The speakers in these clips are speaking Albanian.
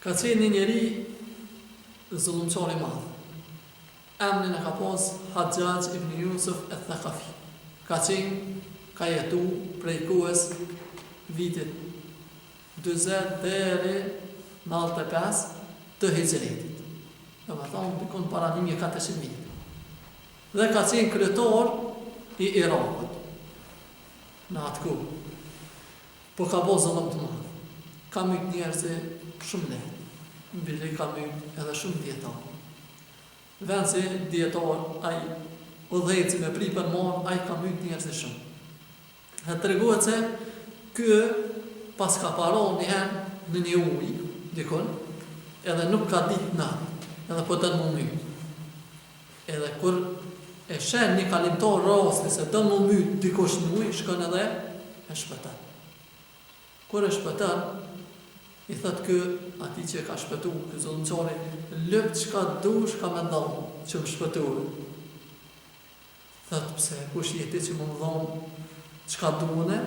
Ka qenë një njeri zullumçar i madh. Emrin e ka pas Haxhax ibn Yusuf al-Thaqafi. Ka jetu prej kohës vitit 40 deri në 95 të Hijretit. Do të thonë dikon para 1400 vite. Dhe ka qenë kryetar i Irakut në atë kohë. Po ka bo zullum të madh. Ka myt njerëz shumë lehtë. Mbili ka myt edhe shumë dietar. Vend se dietar ai udhëheci me pripën marr, ai ka myt njerëz shumë. Dhe tregohet se ky pas ka parë një herë në një ujë dikon, edhe nuk ka ditë natë, edhe po të më myt. Edhe kur e shen një kalimtar rasti se do më myt dikush në ujë, shkon edhe e shpëton. Kur e shpëton, i thot ky ati që ka shpëtu, ky zullumçari, lëp çka dush ka me dhon që më shpëtoi. Thot pse kush je ti që më dhon çka duane?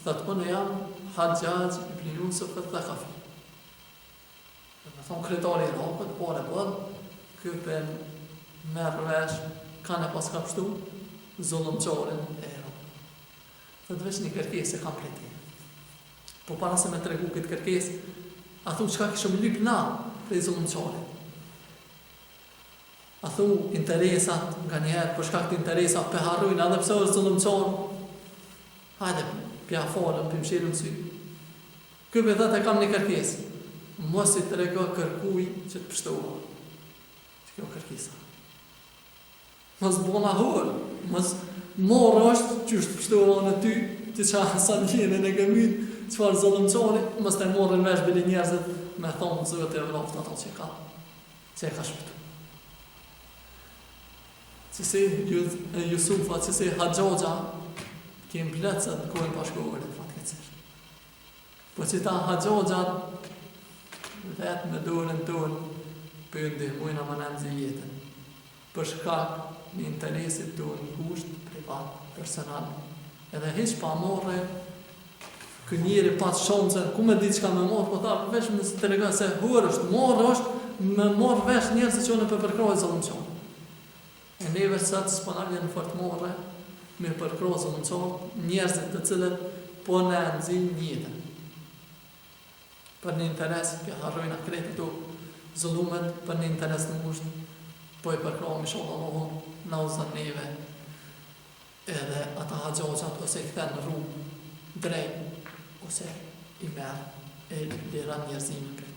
Thot unë jam Haxhax ibn Yusuf al-Thaqafi. Do thonë kryetari i Irakut, por e bod, ky pen merr vesh kanë pas ka pështu zullumçarin e Irakut. Thot vesh një kërkesë kam prej tij. Po para se me tregu këtë kërkesë, a thu çka kishëm lyp na prej zullumçarit. A thu interesat nga njerë, për shkak të interesat për harrujnë, edhe pse është zullumçar. Hajde, pja falem, për mshirëm sy. Ky me thot e kam një kërkesë. Mos i trego kërkuj që të pështoha. Që kjo kërkesa. Mos bona hor, mos morë është që është pështoha në ty, që qa sa njene në gëmyt, çfarë zullumçari, mos të morën vesh bile njerëzit me thonë zëve të vraftë ato që e ka shpëtu. Qësi Jusufa, qësi Haxhaxa, kemë plecët në kohën bashkëkohore të fatkeqësisht. Po që ta Haxhaxa, vetë me dorën tonë, për ndihmojnë ama në nëzë jetën. Për shkak në interesit tonë kusht, privat, personal. Edhe hiç pa morë, kë njeri pas shoncën, ku me di që ka me morë, po ta vesh me të regon se hurë është, morë është, me morë vesh njerës që në përkrojë zullumçar. E neve sëtë s'pona vjen fort morë, me përkrojë zullumçar, njerëzit të cilët po në nëzin njëtën. Për një interes, për harrojnë akreti të zullumet, për një interes në kusht, po i përkrojë me shonë Allahun, në uzën neve, edhe ata Haxhaxat ose i këthen në rrugë drejt, ose i merë e liran njerëzimin për